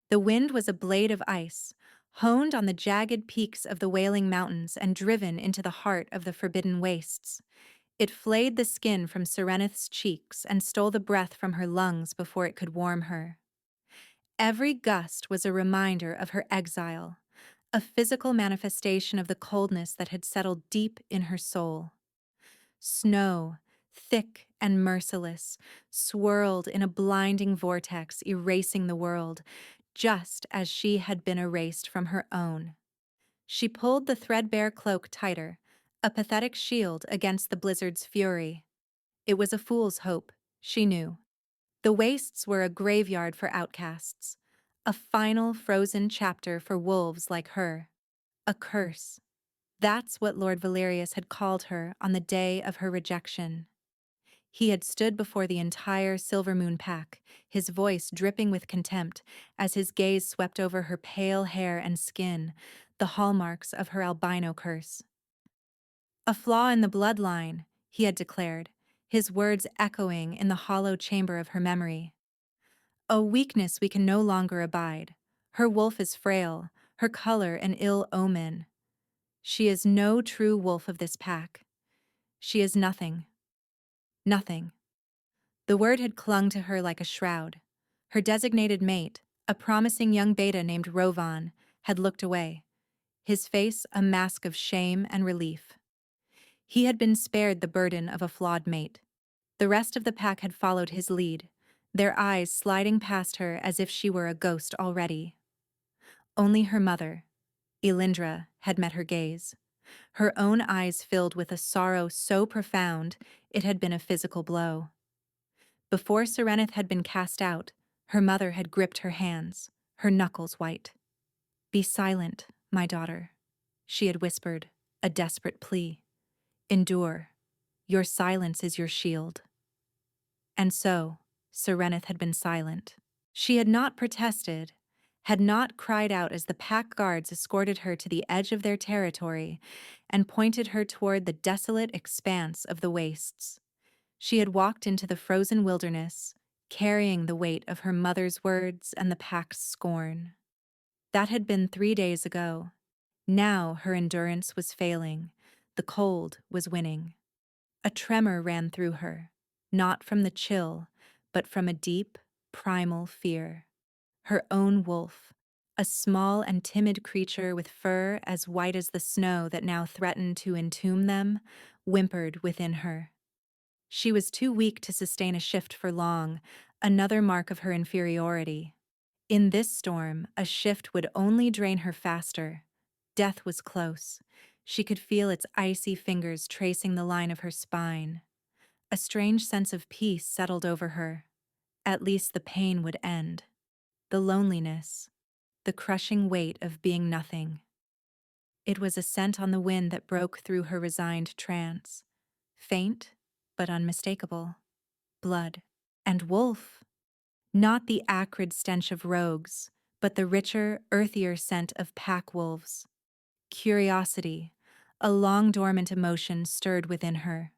The wind was a blade of ice, honed on the jagged peaks of the Wailing Mountains and driven into the heart of the forbidden wastes. It flayed the skin from Serenith's cheeks and stole the breath from her lungs before it could warm her. Every gust was a reminder of her exile, a physical manifestation of the coldness that had settled deep in her soul. Snow, thick and merciless, swirled in a blinding vortex, erasing the world, just as she had been erased from her own. She pulled the threadbare cloak tighter, a pathetic shield against the blizzard's fury. It was a fool's hope, she knew. The wastes were a graveyard for outcasts, a final frozen chapter for wolves like her. A curse. That's what Lord Valerius had called her on the day of her rejection. He had stood before the entire Silvermoon pack, his voice dripping with contempt as his gaze swept over her pale hair and skin, the hallmarks of her albino curse. A flaw in the bloodline, he had declared, his words echoing in the hollow chamber of her memory. A weakness we can no longer abide. Her wolf is frail, her color an ill omen. She is no true wolf of this pack. She is nothing. Nothing. The word had clung to her like a shroud. Her designated mate, a promising young beta named Rovan, had looked away, his face a mask of shame and relief. He had been spared the burden of a flawed mate. The rest of the pack had followed his lead, their eyes sliding past her as if she were a ghost already. Only her mother, Elindra, had met her gaze. Her own eyes filled with a sorrow so profound it had been a physical blow. Before Serenith had been cast out, her mother had gripped her hands, her knuckles white. "Be silent, my daughter," she had whispered, a desperate plea. "Endure. Your silence is your shield." And so, Serenith had been silent. She had not protested, had not cried out as the pack guards escorted her to the edge of their territory and pointed her toward the desolate expanse of the wastes. She had walked into the frozen wilderness, carrying the weight of her mother's words and the pack's scorn. That had been 3 days ago. Now her endurance was failing. The cold was winning. A tremor ran through her, not from the chill, but from a deep, primal fear. Her own wolf, a small and timid creature with fur as white as the snow that now threatened to entomb them, whimpered within her. She was too weak to sustain a shift for long, another mark of her inferiority. In this storm, a shift would only drain her faster. Death was close. She could feel its icy fingers tracing the line of her spine. A strange sense of peace settled over her. At least the pain would end. The loneliness, the crushing weight of being nothing. It was a scent on the wind that broke through her resigned trance. Faint, but unmistakable. Blood. And wolf. Not the acrid stench of rogues, but the richer, earthier scent of pack wolves. Curiosity, a long-dormant emotion stirred within her.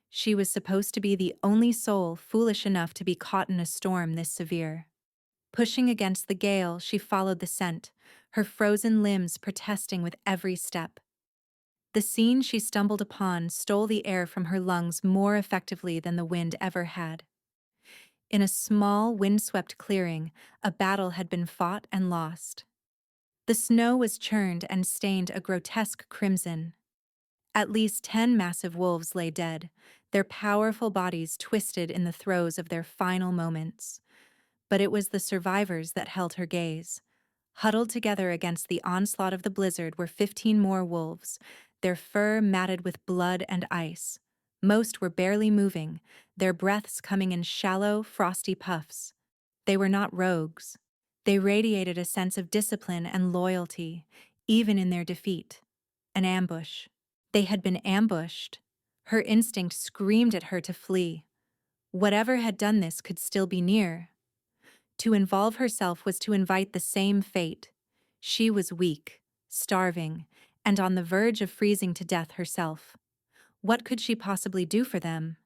She was supposed to be the only soul foolish enough to be caught in a storm this severe. Pushing against the gale, she followed the scent, her frozen limbs protesting with every step. The scene she stumbled upon stole the air from her lungs more effectively than the wind ever had. In a small, windswept clearing, a battle had been fought and lost. The snow was churned and stained a grotesque crimson. At least 10 massive wolves lay dead, their powerful bodies twisted in the throes of their final moments. But it was the survivors that held her gaze. Huddled together against the onslaught of the blizzard were 15 more wolves, their fur matted with blood and ice. Most were barely moving, their breaths coming in shallow, frosty puffs. They were not rogues. They radiated a sense of discipline and loyalty, even in their defeat. An ambush. They had been ambushed. Her instinct screamed at her to flee. Whatever had done this could still be near. To involve herself was to invite the same fate. She was weak, starving, and on the verge of freezing to death herself. What could she possibly do for them?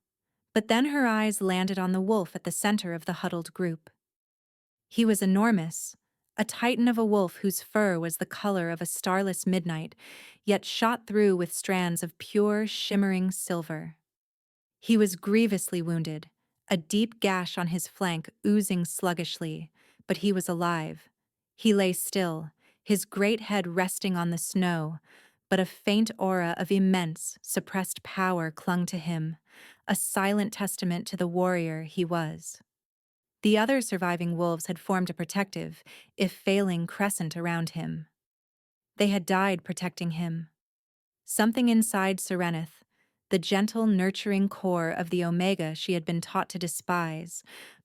But then her eyes landed on the wolf at the center of the huddled group. He was enormous, A titan of a wolf whose fur was the color of a starless midnight, yet shot through with strands of pure, shimmering silver. He was grievously wounded, a deep gash on his flank oozing sluggishly, but he was alive. He lay still, his great head resting on the snow, but a faint aura of immense, suppressed power clung to him, a silent testament to the warrior he was. The other surviving wolves had formed a protective, if failing, crescent around him. They had died protecting him. Something inside Serenith, the gentle, nurturing core of the Omega she had been taught to despise,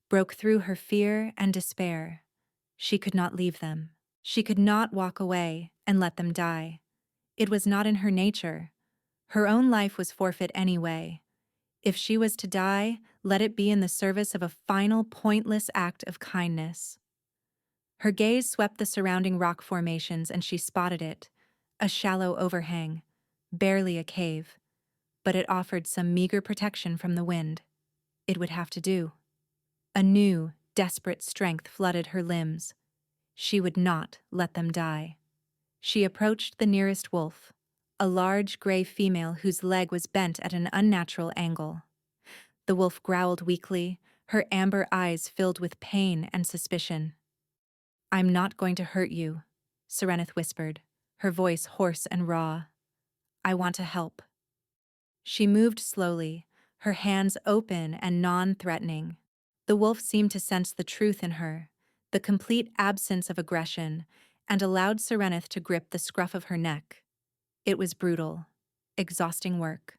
broke through her fear and despair. She could not leave them. She could not walk away and let them die. It was not in her nature. Her own life was forfeit anyway. If she was to die, let it be in the service of a final, pointless act of kindness. Her gaze swept the surrounding rock formations and she spotted it, a shallow overhang, barely a cave, but it offered some meager protection from the wind. It would have to do. A new, desperate strength flooded her limbs. She would not let them die. She approached the nearest wolf, a large gray female whose leg was bent at an unnatural angle. The wolf growled weakly, her amber eyes filled with pain and suspicion. "I'm not going to hurt you," Serenith whispered, her voice hoarse and raw. "I want to help." She moved slowly, her hands open and non-threatening. The wolf seemed to sense the truth in her, the complete absence of aggression, and allowed Serenith to grip the scruff of her neck. It was brutal, exhausting work.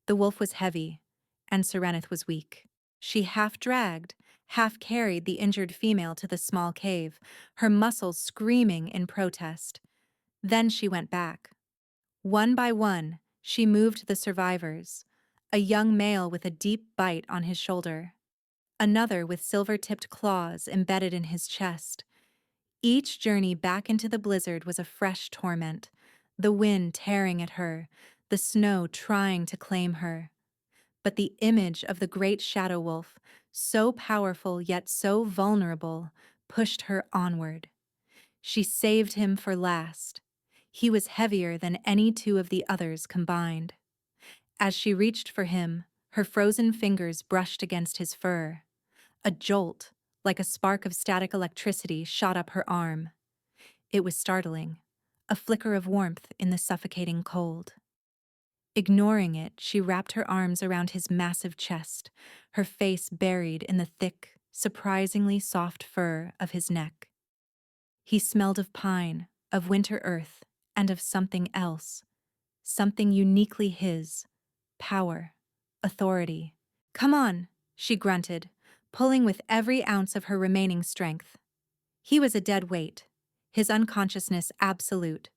The wolf was heavy, and Serenith was weak. She half dragged, half carried the injured female to the small cave, her muscles screaming in protest. Then she went back. One by one, she moved the survivors, a young male with a deep bite on his shoulder, another with silver-tipped claws embedded in his chest. Each journey back into the blizzard was a fresh torment, the wind tearing at her, the snow trying to claim her. But the image of the great shadow wolf, so powerful yet so vulnerable, pushed her onward. She saved him for last. He was heavier than any two of the others combined. As she reached for him, her frozen fingers brushed against his fur. A jolt, like a spark of static electricity, shot up her arm. It was startling, a flicker of warmth in the suffocating cold. Ignoring it, she wrapped her arms around his massive chest, her face buried in the thick, surprisingly soft fur of his neck. He smelled of pine, of winter earth, and of something else. Something uniquely his. Power. Authority. "Come on," she grunted, pulling with every ounce of her remaining strength. He was a dead weight, his unconsciousness absolute.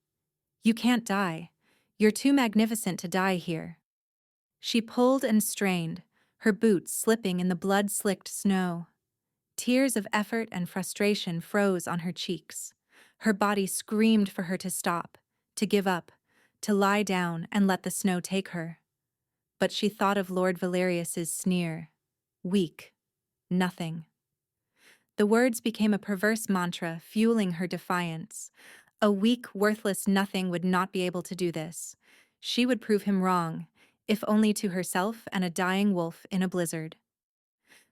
"You can't die. You're too magnificent to die here." She pulled and strained, her boots slipping in the blood-slicked snow. Tears of effort and frustration froze on her cheeks. Her body screamed for her to stop, to give up, to lie down and let the snow take her. But she thought of Lord Valerius's sneer. Weak. Nothing. The words became a perverse mantra, fueling her defiance. A weak, worthless nothing would not be able to do this. She would prove him wrong, if only to herself and a dying wolf in a blizzard.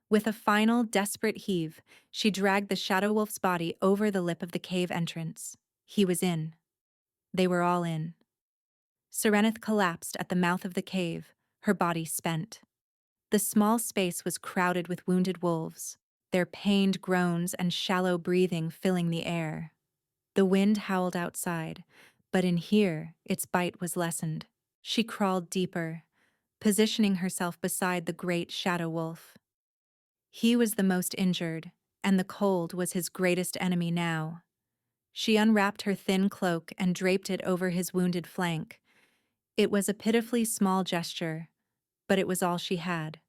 With a final, desperate heave, she dragged the shadow wolf's body over the lip of the cave entrance. He was in. They were all in. Serenith collapsed at the mouth of the cave, her body spent. The small space was crowded with wounded wolves, their pained groans and shallow breathing filling the air. The wind howled outside, but in here, its bite was lessened. She crawled deeper, positioning herself beside the great shadow wolf. He was the most injured, and the cold was his greatest enemy now. She unwrapped her thin cloak and draped it over his wounded flank. It was a pitifully small gesture, but it was all she had.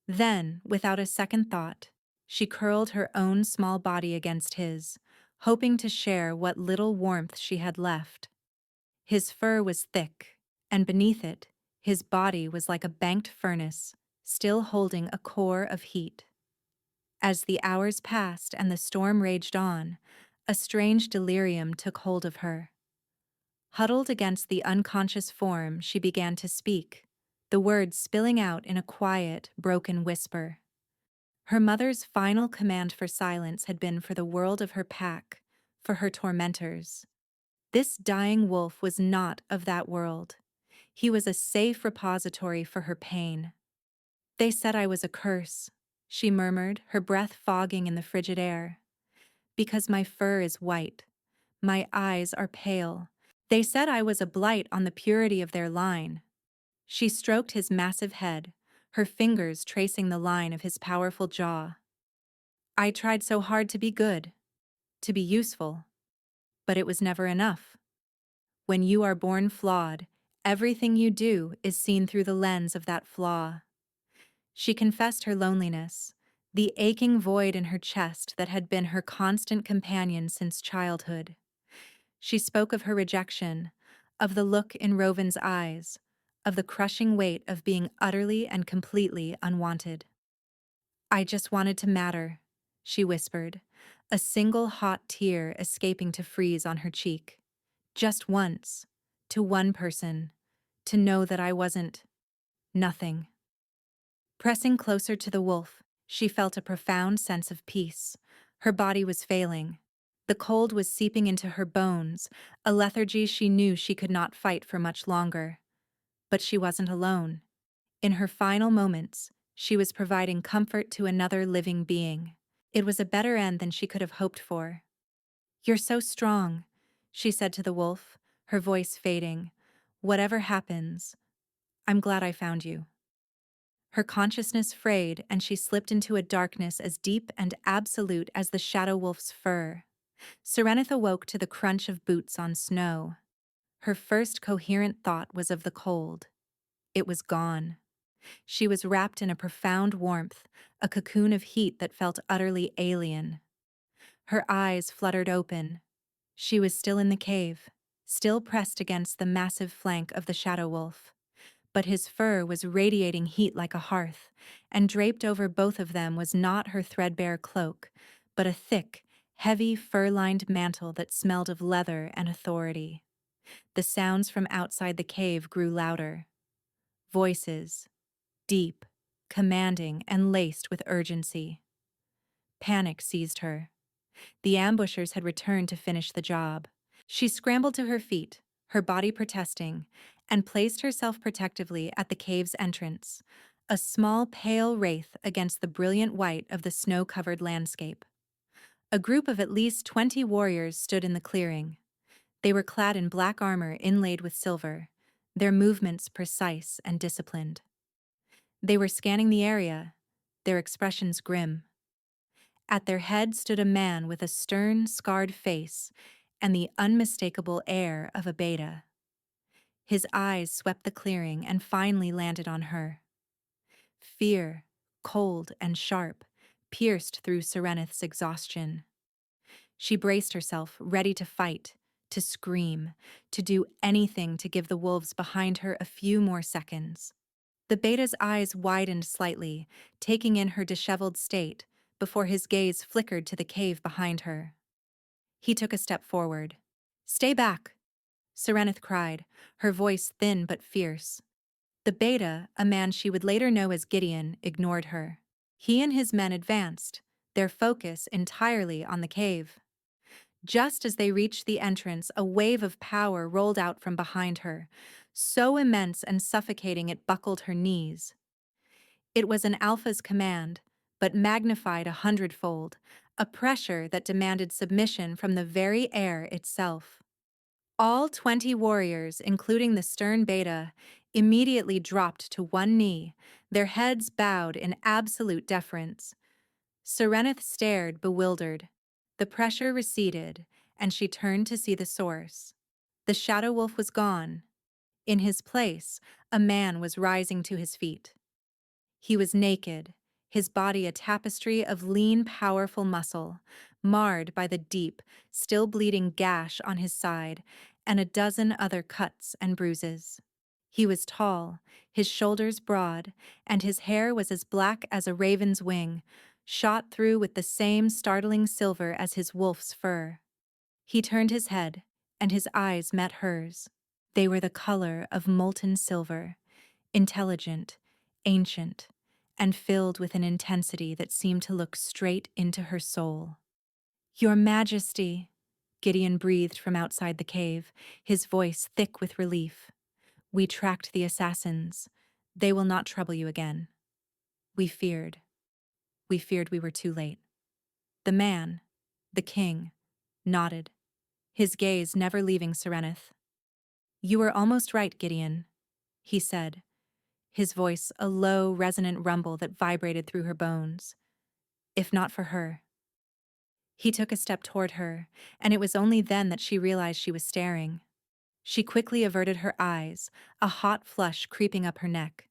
Then, without a second thought, she curled her own small body against his, hoping to share what little warmth she had left. His fur was thick, and beneath it, his body was like a banked furnace, still holding a core of heat. As the hours passed and the storm raged on, A strange delirium took hold of her. Huddled against the unconscious form, she began to speak, the words spilling out in a quiet, broken whisper. Her mother's final command for silence had been for the world of her pack, for her tormentors. This dying wolf was not of that world. He was a safe repository for her pain. They said I was a curse, she murmured, her breath fogging in the frigid air. Because my fur is white. My eyes are pale. They said I was a blight on the purity of their line. She stroked his massive head, her fingers tracing the line of his powerful jaw. I tried so hard to be good, to be useful, but it was never enough. When you are born flawed, everything you do is seen through the lens of that flaw. She confessed her loneliness, the aching void in her chest that had been her constant companion since childhood. She spoke of her rejection, of the look in Rovin's eyes, of the crushing weight of being utterly and completely unwanted. I just wanted to matter, she whispered, a single hot tear escaping to freeze on her cheek. Just once, to one person, to know that I wasn't nothing. Pressing closer to the wolf, she felt a profound sense of peace. Her body was failing. The cold was seeping into her bones, a lethargy she knew she could not fight for much longer. But she wasn't alone. In her final moments, she was providing comfort to another living being. It was a better end than she could have hoped for. "You're so strong," she said to the wolf, her voice fading. "Whatever happens, I'm glad I found you." Her consciousness frayed, and she slipped into a darkness as deep and absolute as the shadow wolf's fur. Serenith awoke to the crunch of boots on snow. Her first coherent thought was of the cold. It was gone. She was wrapped in a profound warmth, a cocoon of heat that felt utterly alien. Her eyes fluttered open. She was still in the cave, still pressed against the massive flank of the shadow wolf. But his fur was radiating heat like a hearth, and draped over both of them was not her threadbare cloak, but a thick, heavy fur-lined mantle that smelled of leather and authority. The sounds from outside the cave grew louder. Voices, deep, commanding, and laced with urgency. Panic seized her. The ambushers had returned to finish the job. She scrambled to her feet, her body protesting, and placed herself protectively at the cave's entrance, a small pale wraith against the brilliant white of the snow-covered landscape. A group of at least 20 warriors stood in the clearing. They were clad in black armor inlaid with silver, their movements precise and disciplined. They were scanning the area, their expressions grim. At their head stood a man with a stern, scarred face and the unmistakable air of a beta. His eyes swept the clearing and finally landed on her. Fear, cold and sharp, pierced through Serenith's exhaustion. She braced herself, ready to fight, to scream, to do anything to give the wolves behind her a few more seconds. The beta's eyes widened slightly, taking in her disheveled state, before his gaze flickered to the cave behind her. He took a step forward. "Stay back," Serenith cried, her voice thin but fierce. The beta, a man she would later know as Gideon, ignored her. He and his men advanced, their focus entirely on the cave. Just as they reached the entrance, a wave of power rolled out from behind her, so immense and suffocating it buckled her knees. It was an alpha's command, but magnified 100-fold, a pressure that demanded submission from the very air itself. All 20 warriors, including the stern beta, immediately dropped to one knee, their heads bowed in absolute deference. Serenith stared, bewildered. The pressure receded, and she turned to see the source. The shadow wolf was gone. In his place, a man was rising to his feet. He was naked, his body a tapestry of lean, powerful muscle, marred by the deep, still bleeding gash on his side and a dozen other cuts and bruises. He was tall, his shoulders broad, and his hair was as black as a raven's wing, shot through with the same startling silver as his wolf's fur. He turned his head, and his eyes met hers. They were the color of molten silver, intelligent, ancient, and filled with an intensity that seemed to look straight into her soul. "Your Majesty," Gideon breathed from outside the cave, his voice thick with relief. "We tracked the assassins. They will not trouble you again." We feared. We feared we were too late. The man, the king, nodded, his gaze never leaving Serenith. "You were almost right, Gideon," he said, his voice a low, resonant rumble that vibrated through her bones. "If not for her." He took a step toward her, and it was only then that she realized she was staring. She quickly averted her eyes, a hot flush creeping up her neck.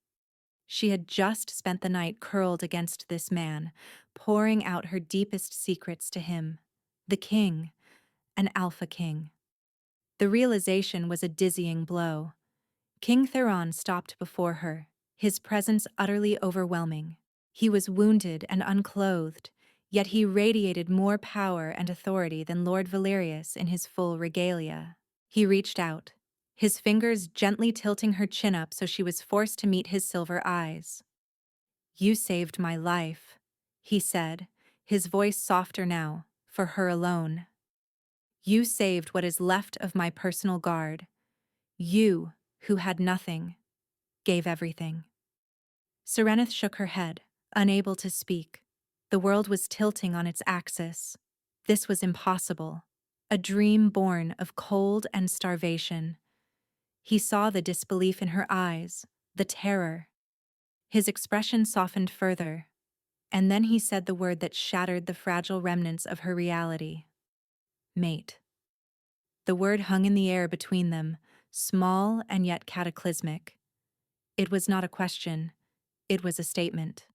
She had just spent the night curled against this man, pouring out her deepest secrets to him. The king, an alpha king. The realization was a dizzying blow. King Theron stopped before her, his presence utterly overwhelming. He was wounded and unclothed, yet he radiated more power and authority than Lord Valerius in his full regalia. He reached out, his fingers gently tilting her chin up so she was forced to meet his silver eyes. "You saved my life," he said, his voice softer now, for her alone. "You saved what is left of my personal guard. You, who had nothing, gave everything." Serenith shook her head, unable to speak. The world was tilting on its axis. This was impossible. A dream born of cold and starvation. He saw the disbelief in her eyes, the terror. His expression softened further, and then he said the word that shattered the fragile remnants of her reality. "Mate." The word hung in the air between them, small and yet cataclysmic. It was not a question, it was a statement.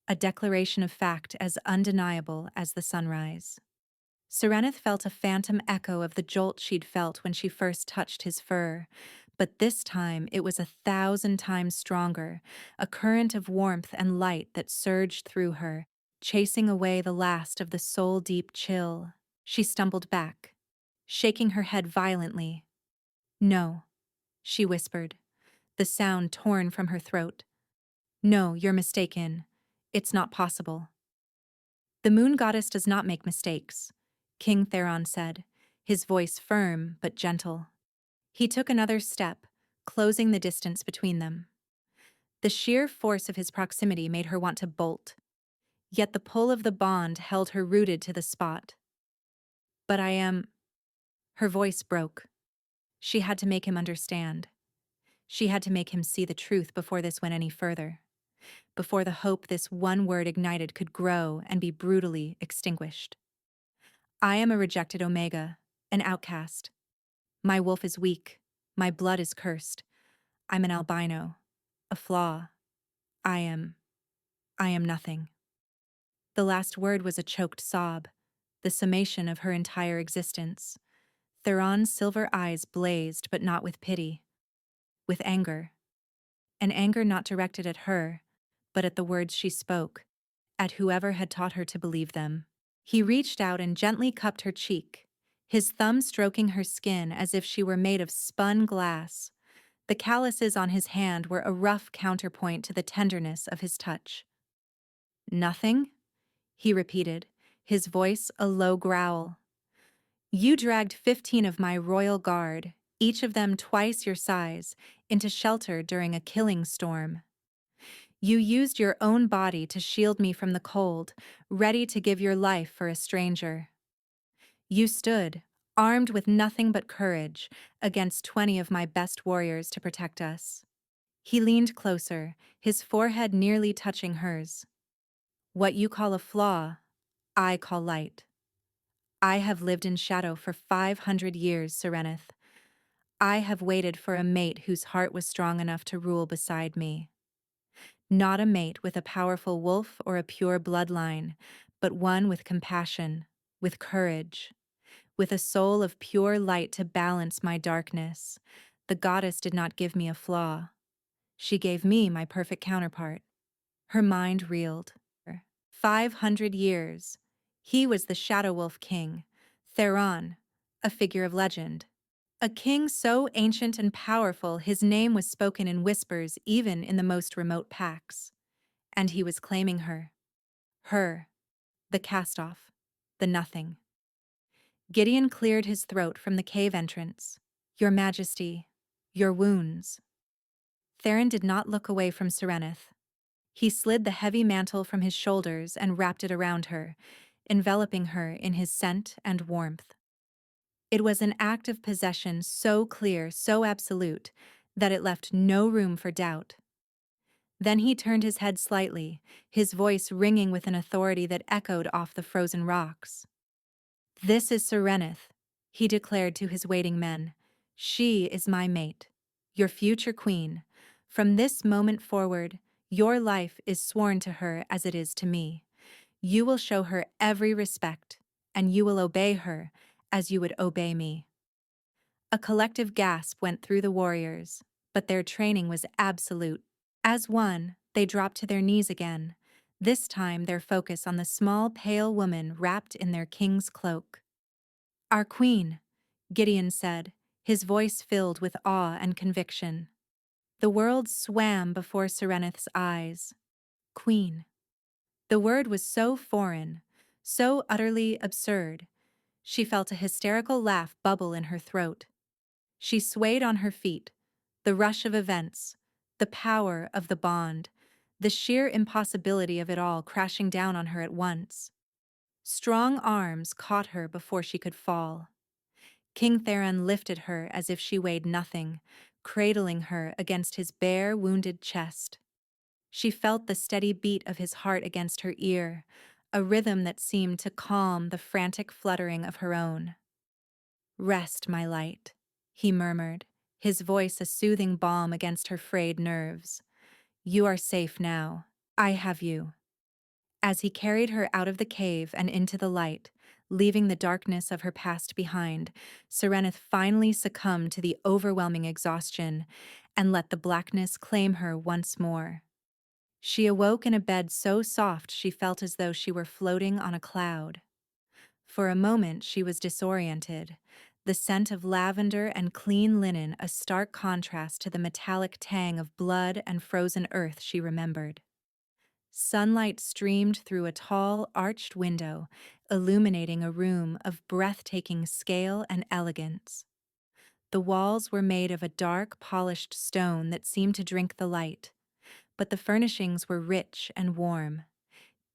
A declaration of fact as undeniable as the sunrise. Serenith felt a phantom echo of the jolt she'd felt when she first touched his fur, but this time it was 1,000 times stronger, a current of warmth and light that surged through her, chasing away the last of the soul-deep chill. She stumbled back, shaking her head violently. "No," she whispered, the sound torn from her throat. "No, you're mistaken. It's not possible." "The moon goddess does not make mistakes," King Theron said, his voice firm but gentle. He took another step, closing the distance between them. The sheer force of his proximity made her want to bolt, yet the pull of the bond held her rooted to the spot. "But I am—" Her voice broke. She had to make him understand. She had to make him see the truth before this went any further, before the hope this one word ignited could grow and be brutally extinguished. "I am a rejected Omega, an outcast. My wolf is weak, my blood is cursed. I'm an albino, a flaw. I am nothing." The last word was a choked sob, the summation of her entire existence. Theron's silver eyes blazed, but not with pity, with anger. An anger not directed at her, but at the words she spoke, at whoever had taught her to believe them. He reached out and gently cupped her cheek, his thumb stroking her skin as if she were made of spun glass. The calluses on his hand were a rough counterpoint to the tenderness of his touch. "Nothing?" he repeated, his voice a low growl. "You dragged 15 of my royal guard, each of them twice your size, into shelter during a killing storm. You used your own body to shield me from the cold, ready to give your life for a stranger. You stood, armed with nothing but courage, against 20 of my best warriors to protect us." He leaned closer, his forehead nearly touching hers. "What you call a flaw, I call light. I have lived in shadow for 500 years, Serenith. I have waited for a mate whose heart was strong enough to rule beside me. Not a mate with a powerful wolf or a pure bloodline, but one with compassion, with courage, with a soul of pure light to balance my darkness. The goddess did not give me a flaw. She gave me my perfect counterpart." Her mind reeled. 500 years. He was the Shadow Wolf King, Theron, a figure of legend. A king so ancient and powerful his name was spoken in whispers even in the most remote packs. And he was claiming her. Her, the cast-off, the nothing. Gideon cleared his throat from the cave entrance. Your Majesty, your wounds. Theron did not look away from Serenith. He slid the heavy mantle from his shoulders and wrapped it around her, enveloping her in his scent and warmth. It was an act of possession so clear, so absolute, that it left no room for doubt. Then he turned his head slightly, his voice ringing with an authority that echoed off the frozen rocks. This is Serenith, he declared to his waiting men. She is my mate, your future queen. From this moment forward, your life is sworn to her as it is to me. You will show her every respect, and you will obey her as you would obey me. A collective gasp went through the warriors, but their training was absolute. As one, they dropped to their knees again, this time their focus on the small, pale woman wrapped in their king's cloak. Our queen, Gideon said, his voice filled with awe and conviction. The world swam before Serenith's eyes. Queen. The word was so foreign, so utterly absurd. She felt a hysterical laugh bubble in her throat. She swayed on her feet, the rush of events, the power of the bond, the sheer impossibility of it all crashing down on her at once. Strong arms caught her before she could fall. King Theron lifted her as if she weighed nothing, cradling her against his bare, wounded chest. She felt the steady beat of his heart against her ear, a rhythm that seemed to calm the frantic fluttering of her own. Rest, my light, he murmured, his voice a soothing balm against her frayed nerves. You are safe now. I have you. As he carried her out of the cave and into the light, leaving the darkness of her past behind, Serenith finally succumbed to the overwhelming exhaustion and let the blackness claim her once more. She awoke in a bed so soft she felt as though she were floating on a cloud. For a moment she was disoriented, the scent of lavender and clean linen a stark contrast to the metallic tang of blood and frozen earth she remembered. Sunlight streamed through a tall, arched window, illuminating a room of breathtaking scale and elegance. The walls were made of a dark, polished stone that seemed to drink the light, but the furnishings were rich and warm.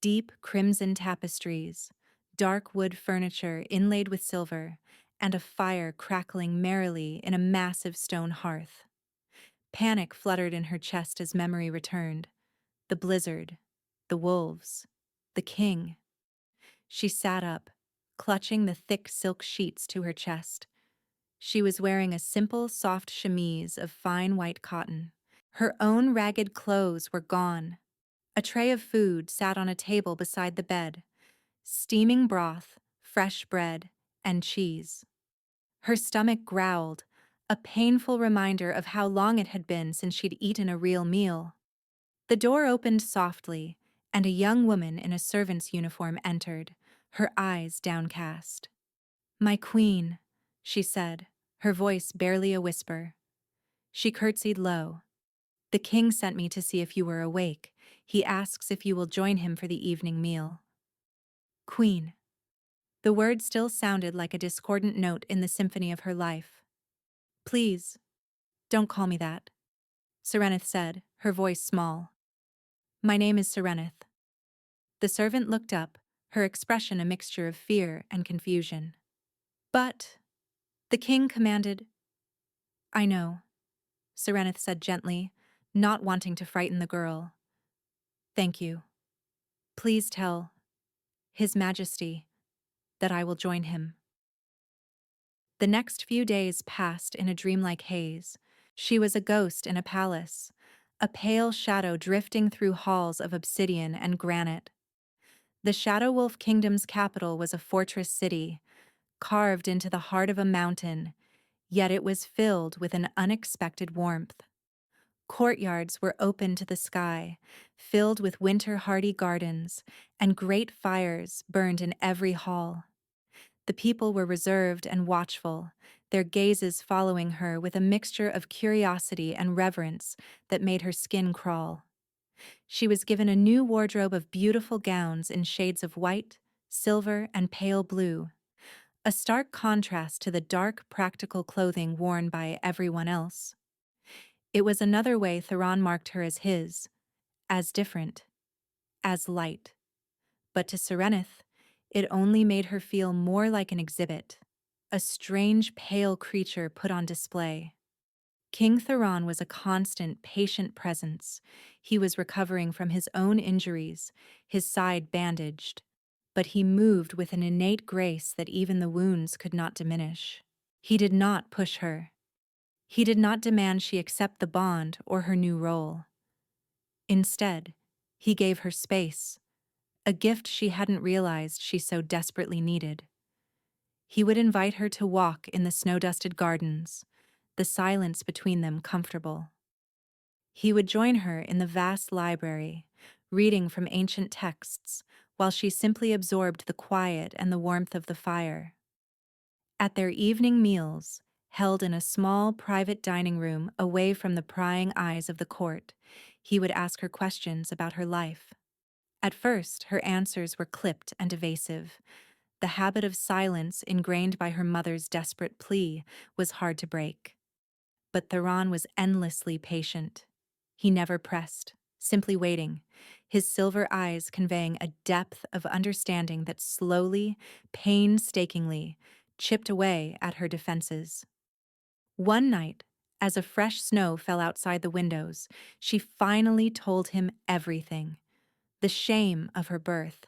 Deep crimson tapestries, dark wood furniture inlaid with silver, and a fire crackling merrily in a massive stone hearth. Panic fluttered in her chest as memory returned. The blizzard, the wolves, the king. She sat up, clutching the thick silk sheets to her chest. She was wearing a simple, soft chemise of fine white cotton. Her own ragged clothes were gone. A tray of food sat on a table beside the bed. Steaming broth, fresh bread, and cheese. Her stomach growled, a painful reminder of how long it had been since she'd eaten a real meal. The door opened softly, and a young woman in a servant's uniform entered, her eyes downcast. My queen, she said, her voice barely a whisper. She curtsied low. The king sent me to see if you were awake. He asks if you will join him for the evening meal. Queen. The word still sounded like a discordant note in the symphony of her life. Please, don't call me that, Serenith said, her voice small. My name is Serenith. The servant looked up, her expression a mixture of fear and confusion. But, the king commanded. I know, Serenith said gently, not wanting to frighten the girl. Thank you. Please tell His Majesty that I will join him. The next few days passed in a dreamlike haze. She was a ghost in a palace, a pale shadow drifting through halls of obsidian and granite. The Shadow Wolf Kingdom's capital was a fortress city, carved into the heart of a mountain, yet it was filled with an unexpected warmth. Courtyards were open to the sky, filled with winter-hardy gardens, and great fires burned in every hall. The people were reserved and watchful, their gazes following her with a mixture of curiosity and reverence that made her skin crawl. She was given a new wardrobe of beautiful gowns in shades of white, silver, and pale blue, a stark contrast to the dark, practical clothing worn by everyone else. It was another way Theron marked her as his, as different, as light. But to Serenith, it only made her feel more like an exhibit, a strange, pale creature put on display. King Theron was a constant, patient presence. He was recovering from his own injuries, his side bandaged, but he moved with an innate grace that even the wounds could not diminish. He did not push her. He did not demand she accept the bond or her new role. Instead, he gave her space, a gift she hadn't realized she so desperately needed. He would invite her to walk in the snow-dusted gardens, the silence between them comfortable. He would join her in the vast library, reading from ancient texts, while she simply absorbed the quiet and the warmth of the fire. At their evening meals, held in a small private dining room away from the prying eyes of the court, he would ask her questions about her life. At first, her answers were clipped and evasive. The habit of silence ingrained by her mother's desperate plea was hard to break. But Theron was endlessly patient. He never pressed, simply waiting, his silver eyes conveying a depth of understanding that slowly, painstakingly, chipped away at her defenses. One night, as a fresh snow fell outside the windows, she finally told him everything. The shame of her birth,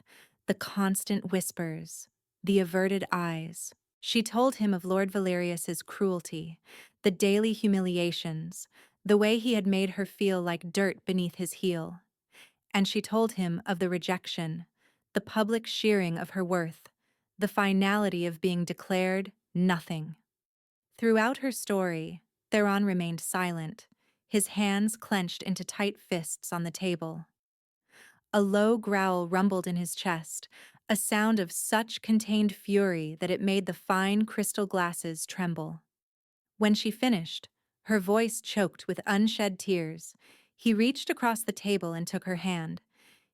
the constant whispers, the averted eyes. She told him of Lord Valerius's cruelty, the daily humiliations, the way he had made her feel like dirt beneath his heel. And she told him of the rejection, the public shearing of her worth, the finality of being declared nothing. Throughout her story, Theron remained silent, his hands clenched into tight fists on the table. A low growl rumbled in his chest, a sound of such contained fury that it made the fine crystal glasses tremble. When she finished, her voice choked with unshed tears, he reached across the table and took her hand.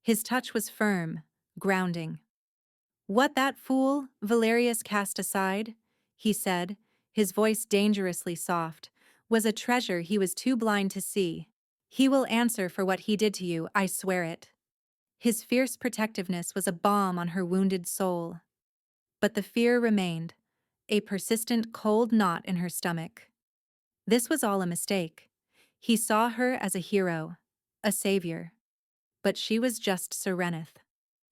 His touch was firm, grounding. "What that fool, Valerius, cast aside," he said, his voice dangerously soft, "was a treasure he was too blind to see. He will answer for what he did to you, I swear it." His fierce protectiveness was a balm on her wounded soul. But the fear remained, a persistent cold knot in her stomach. This was all a mistake. He saw her as a hero, a savior. But she was just Serenith.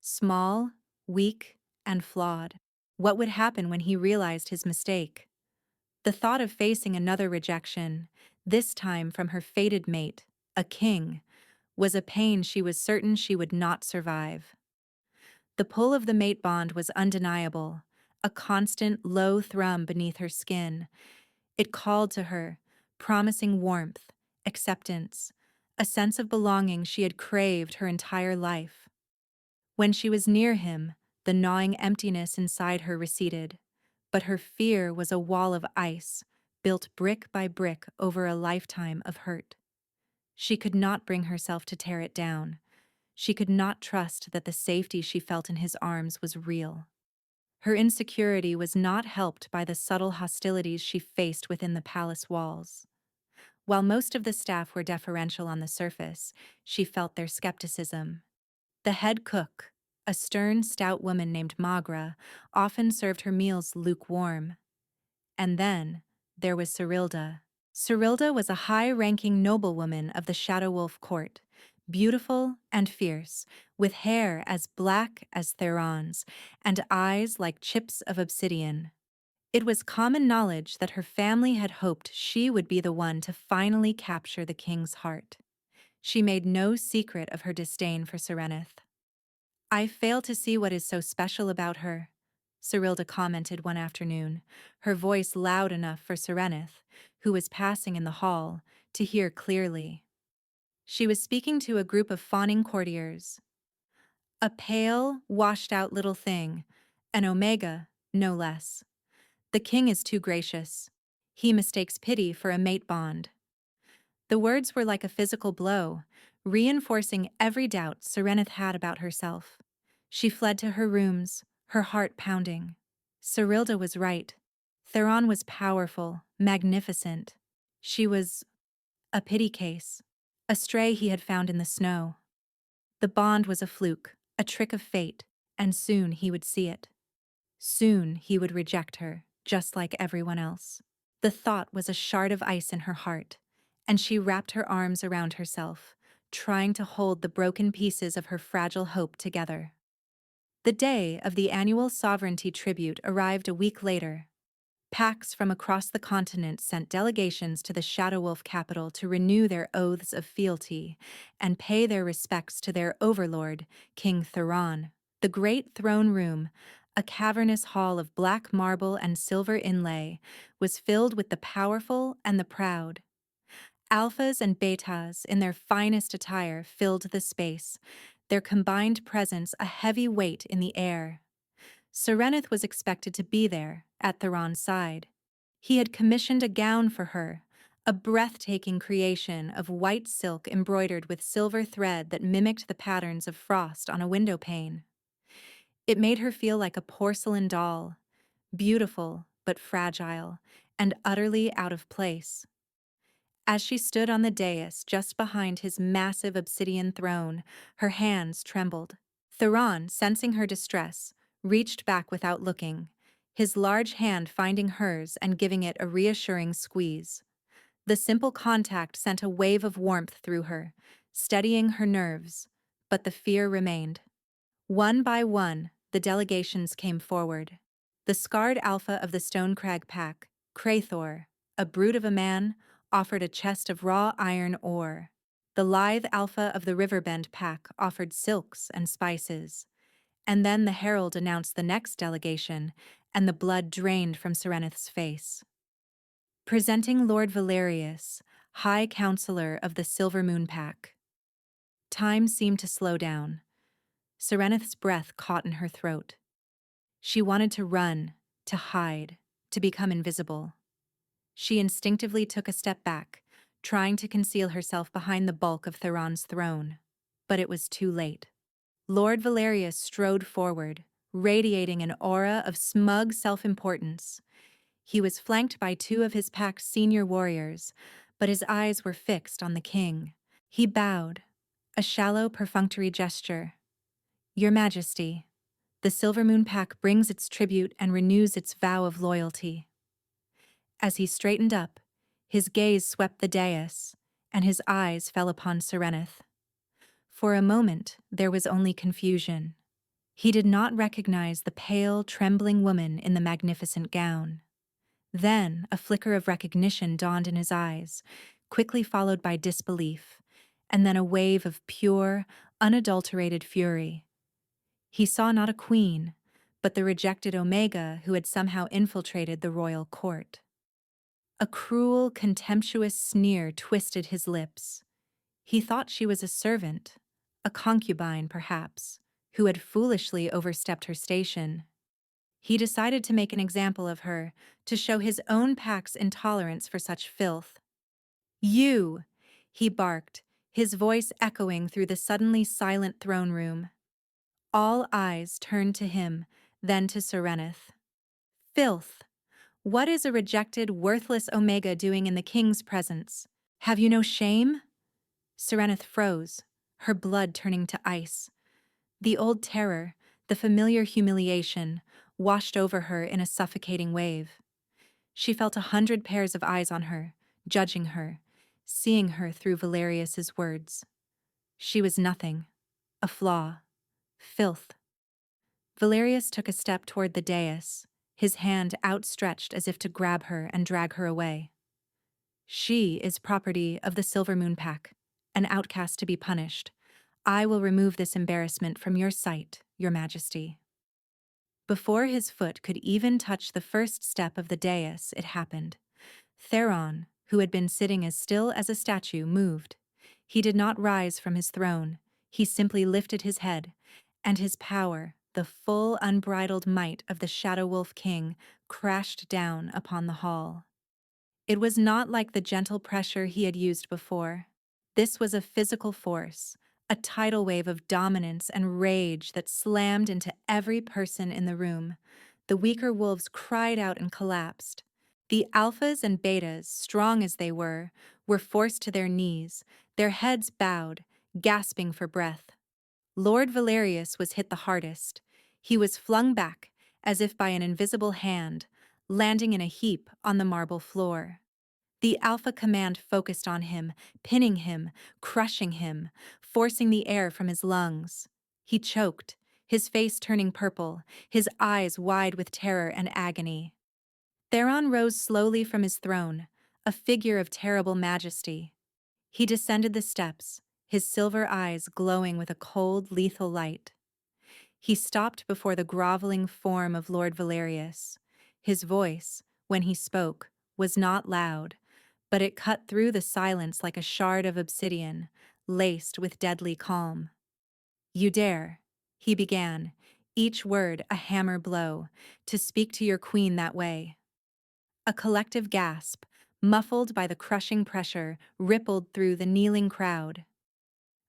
Small, weak, and flawed. What would happen when he realized his mistake? The thought of facing another rejection, this time from her fated mate, a king, was a pain she was certain she would not survive. The pull of the mate bond was undeniable, a constant low thrum beneath her skin. It called to her, promising warmth, acceptance, a sense of belonging she had craved her entire life. When she was near him, the gnawing emptiness inside her receded, but her fear was a wall of ice, built brick by brick over a lifetime of hurt. She could not bring herself to tear it down. She could not trust that the safety she felt in his arms was real. Her insecurity was not helped by the subtle hostilities she faced within the palace walls. While most of the staff were deferential on the surface, she felt their skepticism. The head cook, a stern, stout woman named Magra, often served her meals lukewarm. And then there was Cyrilda. Cyrilda was a high-ranking noblewoman of the Shadow Wolf court, beautiful and fierce, with hair as black as Theron's and eyes like chips of obsidian. It was common knowledge that her family had hoped she would be the one to finally capture the king's heart. She made no secret of her disdain for Serenith. "I fail to see what is so special about her," Cyrilda commented one afternoon, her voice loud enough for Serenith, who was passing in the hall, to hear clearly. She was speaking to a group of fawning courtiers. "A pale, washed-out little thing, an omega, no less. The king is too gracious. He mistakes pity for a mate bond. The words were like a physical blow, reinforcing every doubt Serenith had about herself. She fled to her rooms, her heart pounding. Cyrilda was right. Theron was powerful, magnificent. She was a pity case, a stray he had found in the snow. The bond was a fluke, a trick of fate, and soon he would see it. Soon he would reject her, just like everyone else. The thought was a shard of ice in her heart, and she wrapped her arms around herself, trying to hold the broken pieces of her fragile hope together. The day of the annual sovereignty tribute arrived a week later. Packs from across the continent sent delegations to the Shadow Wolf capital to renew their oaths of fealty and pay their respects to their overlord, King Theron. The great throne room, a cavernous hall of black marble and silver inlay, was filled with the powerful and the proud. Alphas and betas, in their finest attire, filled the space, their combined presence a heavy weight in the air. Serenith was expected to be there, at Theron's side. He had commissioned a gown for her, a breathtaking creation of white silk embroidered with silver thread that mimicked the patterns of frost on a window pane. It made her feel like a porcelain doll, beautiful but fragile, and utterly out of place. As she stood on the dais just behind his massive obsidian throne, her hands trembled. Theron, sensing her distress, reached back without looking, his large hand finding hers and giving it a reassuring squeeze. The simple contact sent a wave of warmth through her, steadying her nerves, but the fear remained. One by one, the delegations came forward. The scarred alpha of the Stonecrag pack, Krathor, a brute of a man, offered a chest of raw iron ore. The lithe alpha of the Riverbend pack offered silks and spices. And then the herald announced the next delegation, and the blood drained from Serenith's face. Presenting Lord Valerius, High Counselor of the Silver Moon Pack. Time seemed to slow down. Serenith's breath caught in her throat. She wanted to run, to hide, to become invisible. She instinctively took a step back, trying to conceal herself behind the bulk of Theron's throne. But it was too late. Lord Valerius strode forward, radiating an aura of smug self-importance. He was flanked by two of his pack's senior warriors, but his eyes were fixed on the king. He bowed, a shallow, perfunctory gesture. "Your Majesty, the Silver Moon Pack brings its tribute and renews its vow of loyalty." As he straightened up, his gaze swept the dais, and his eyes fell upon Serenith. For a moment, there was only confusion. He did not recognize the pale, trembling woman in the magnificent gown. Then, a flicker of recognition dawned in his eyes, quickly followed by disbelief, and then a wave of pure, unadulterated fury. He saw not a queen, but the rejected Omega who had somehow infiltrated the royal court. A cruel, contemptuous sneer twisted his lips. He thought she was a servant, a concubine perhaps, who had foolishly overstepped her station. He decided to make an example of her, to show his own pack's intolerance for such filth. "You!" he barked, his voice echoing through the suddenly silent throne room. All eyes turned to him, then to Serenith. "Filth! What is a rejected, worthless Omega doing in the king's presence? Have you no shame?" Serenith froze, her blood turning to ice. The old terror, the familiar humiliation, washed over her in a suffocating wave. She felt 100 pairs of eyes on her, judging her, seeing her through Valerius's words. She was nothing, a flaw, filth. Valerius took a step toward the dais, his hand outstretched as if to grab her and drag her away. "She is property of the Silver Moon Pack, an outcast to be punished. I will remove this embarrassment from your sight, Your Majesty." Before his foot could even touch the first step of the dais, it happened. Theron, who had been sitting as still as a statue, moved. He did not rise from his throne. He simply lifted his head, and his power, the full, unbridled might of the Shadow Wolf King crashed down upon the hall. It was not like the gentle pressure he had used before. This was a physical force, a tidal wave of dominance and rage that slammed into every person in the room. The weaker wolves cried out and collapsed. The alphas and betas, strong as they were forced to their knees, their heads bowed, gasping for breath. Lord Valerius was hit the hardest. He was flung back, as if by an invisible hand, landing in a heap on the marble floor. The Alpha Command focused on him, pinning him, crushing him, forcing the air from his lungs. He choked, his face turning purple, his eyes wide with terror and agony. Theron rose slowly from his throne, a figure of terrible majesty. He descended the steps, his silver eyes glowing with a cold, lethal light. He stopped before the groveling form of Lord Valerius. His voice, when he spoke, was not loud, but it cut through the silence like a shard of obsidian, laced with deadly calm. "You dare," he began, each word a hammer blow, "to speak to your queen that way." A collective gasp, muffled by the crushing pressure, rippled through the kneeling crowd.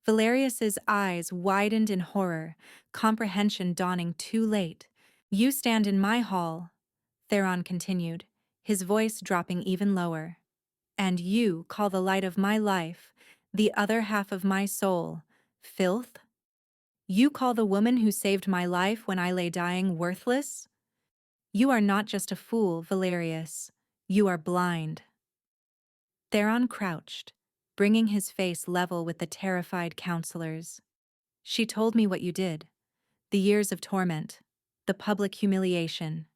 Valerius's eyes widened in horror, comprehension dawning too late. "You stand in my hall," Theron continued, his voice dropping even lower. "And you call the light of my life, the other half of my soul, filth? You call the woman who saved my life when I lay dying worthless? You are not just a fool, Valerius. You are blind." Theron crouched, bringing his face level with the terrified counselors. "She told me what you did. The years of torment, the public humiliation.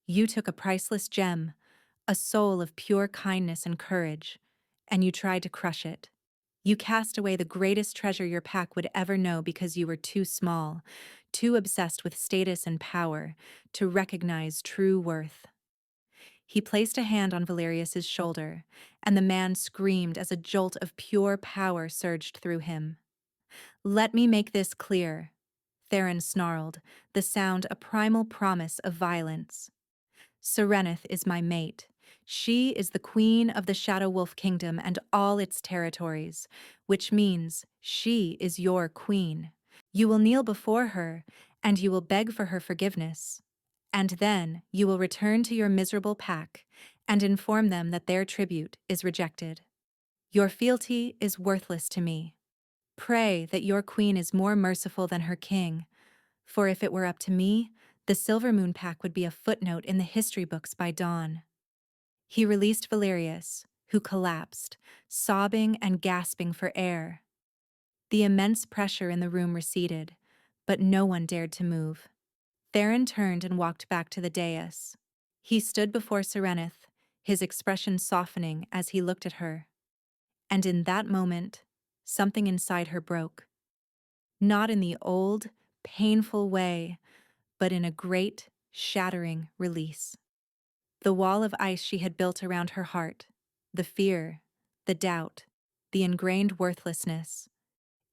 You took a priceless gem, a soul of pure kindness and courage, and you tried to crush it. You cast away the greatest treasure your pack would ever know because you were too small, too obsessed with status and power, to recognize true worth." He placed a hand on Valerius's shoulder, and the man screamed as a jolt of pure power surged through him. "Let me make this clear," Theron snarled, the sound a primal promise of violence. "Serenith is my mate. She is the queen of the Shadow Wolf Kingdom and all its territories, which means she is your queen. You will kneel before her, and you will beg for her forgiveness. And then you will return to your miserable pack and inform them that their tribute is rejected. Your fealty is worthless to me. Pray that your queen is more merciful than her king, for if it were up to me, the Silver Moon Pack would be a footnote in the history books by dawn." He released Valerius, who collapsed, sobbing and gasping for air. The immense pressure in the room receded, but no one dared to move. Theron turned and walked back to the dais. He stood before Serenith, his expression softening as he looked at her. And in that moment, something inside her broke. Not in the old, painful way, but in a great, shattering release. The wall of ice she had built around her heart, the fear, the doubt, the ingrained worthlessness,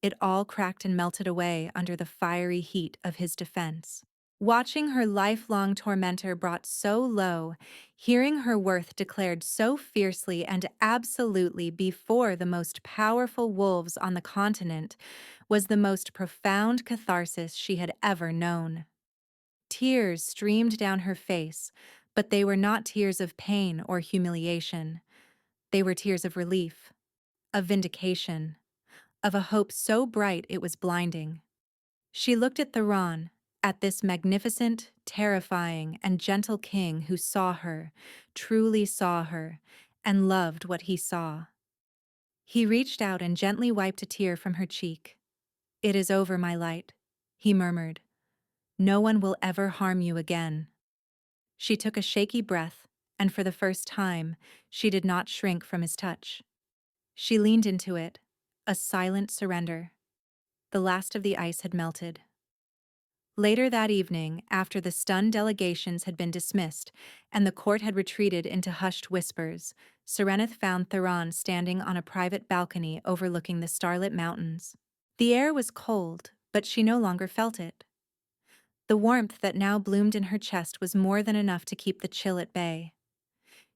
it all cracked and melted away under the fiery heat of his defense. Watching her lifelong tormentor brought so low, hearing her worth declared so fiercely and absolutely before the most powerful wolves on the continent, was the most profound catharsis she had ever known. Tears streamed down her face, but they were not tears of pain or humiliation. They were tears of relief, of vindication, of a hope so bright it was blinding. She looked at Theron, at this magnificent, terrifying, and gentle king who saw her, truly saw her, and loved what he saw. He reached out and gently wiped a tear from her cheek. "It is over, my light," he murmured. "No one will ever harm you again." She took a shaky breath, and for the first time, she did not shrink from his touch. She leaned into it, a silent surrender. The last of the ice had melted. Later that evening, after the stunned delegations had been dismissed and the court had retreated into hushed whispers, Serenith found Theron standing on a private balcony overlooking the starlit mountains. The air was cold, but she no longer felt it. The warmth that now bloomed in her chest was more than enough to keep the chill at bay.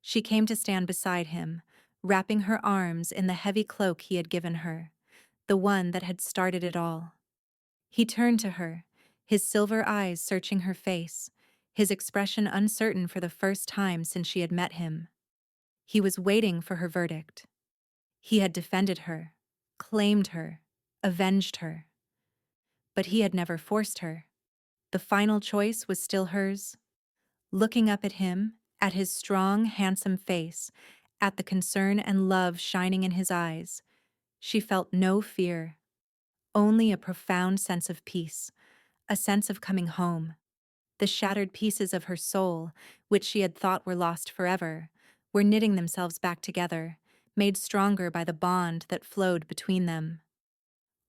She came to stand beside him, wrapping her arms in the heavy cloak he had given her, the one that had started it all. He turned to her, his silver eyes searching her face, his expression uncertain for the first time since she had met him. He was waiting for her verdict. He had defended her, claimed her, avenged her. But he had never forced her. The final choice was still hers. Looking up at him, at his strong, handsome face, at the concern and love shining in his eyes, she felt no fear, only a profound sense of peace, a sense of coming home. The shattered pieces of her soul, which she had thought were lost forever, were knitting themselves back together, made stronger by the bond that flowed between them.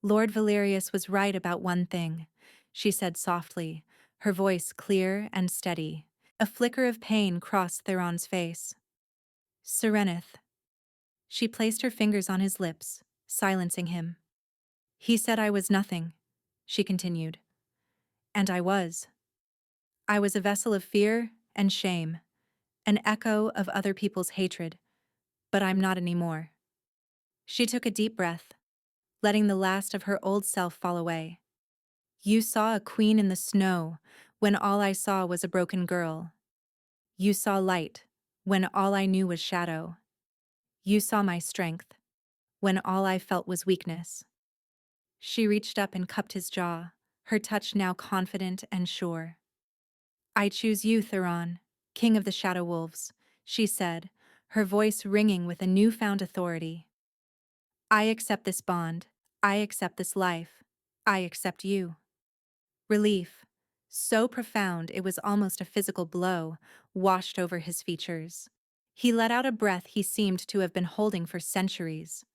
Lord Valerius was right about one thing, she said softly, her voice clear and steady. A flicker of pain crossed Theron's face. Serenith. She placed her fingers on his lips, silencing him. He said I was nothing, she continued. And I was. I was a vessel of fear and shame, an echo of other people's hatred, but I'm not anymore. She took a deep breath, letting the last of her old self fall away. You saw a queen in the snow when all I saw was a broken girl. You saw light when all I knew was shadow. You saw my strength when all I felt was weakness. She reached up and cupped his jaw, her touch now confident and sure. I choose you, Theron, king of the Shadow Wolves, she said, her voice ringing with a newfound authority. I accept this bond. I accept this life. I accept you. Relief, so profound it was almost a physical blow, washed over his features. He let out a breath he seemed to have been holding for centuries.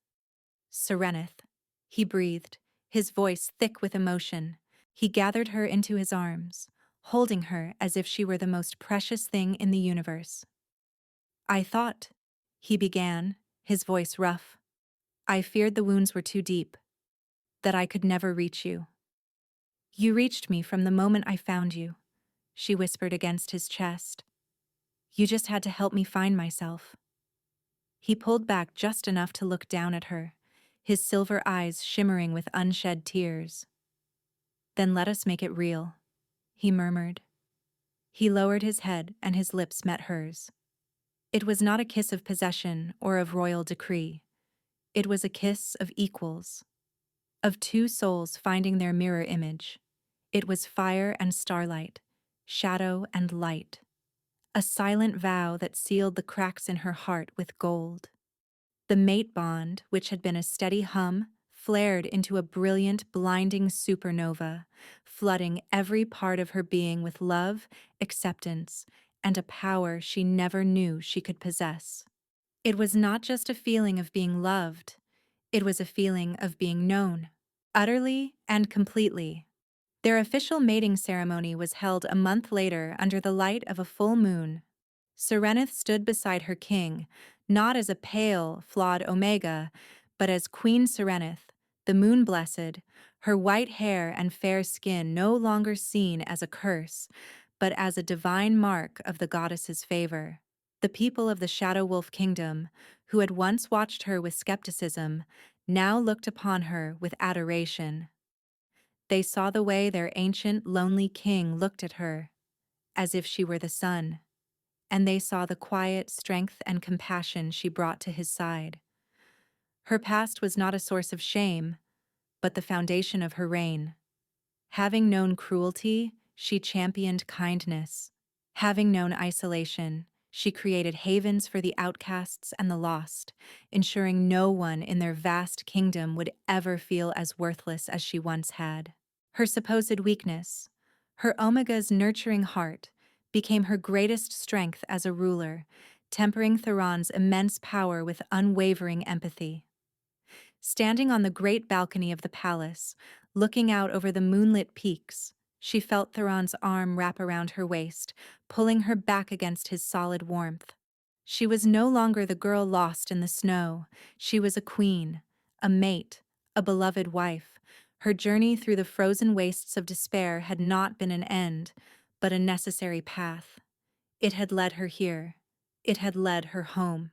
Serenith, he breathed, his voice thick with emotion. He gathered her into his arms, holding her as if she were the most precious thing in the universe. I thought, he began, his voice rough. I feared the wounds were too deep, that I could never reach you. You reached me from the moment I found you, she whispered against his chest. You just had to help me find myself. He pulled back just enough to look down at her, his silver eyes shimmering with unshed tears. Then let us make it real, he murmured. He lowered his head and his lips met hers. It was not a kiss of possession or of royal decree. It was a kiss of equals, of two souls finding their mirror image. It was fire and starlight, shadow and light. A silent vow that sealed the cracks in her heart with gold. The mate bond, which had been a steady hum, flared into a brilliant, blinding supernova, flooding every part of her being with love, acceptance, and a power she never knew she could possess. It was not just a feeling of being loved, it was a feeling of being known, utterly and completely. Their official mating ceremony was held a month later under the light of a full moon. Serenith stood beside her king, not as a pale, flawed Omega, but as Queen Serenith, the moon-blessed, her white hair and fair skin no longer seen as a curse, but as a divine mark of the goddess's favor. The people of the Shadow Wolf Kingdom, who had once watched her with skepticism, now looked upon her with adoration. They saw the way their ancient, lonely king looked at her, as if she were the sun. And they saw the quiet strength and compassion she brought to his side. Her past was not a source of shame, but the foundation of her reign. Having known cruelty, she championed kindness. Having known isolation, she created havens for the outcasts and the lost, ensuring no one in their vast kingdom would ever feel as worthless as she once had. Her supposed weakness, her Omega's nurturing heart, became her greatest strength as a ruler, tempering Theron's immense power with unwavering empathy. Standing on the great balcony of the palace, looking out over the moonlit peaks, she felt Theron's arm wrap around her waist, pulling her back against his solid warmth. She was no longer the girl lost in the snow. She was a queen, a mate, a beloved wife, Her journey through the frozen wastes of despair had not been an end, but a necessary path. It had led her here. It had led her home.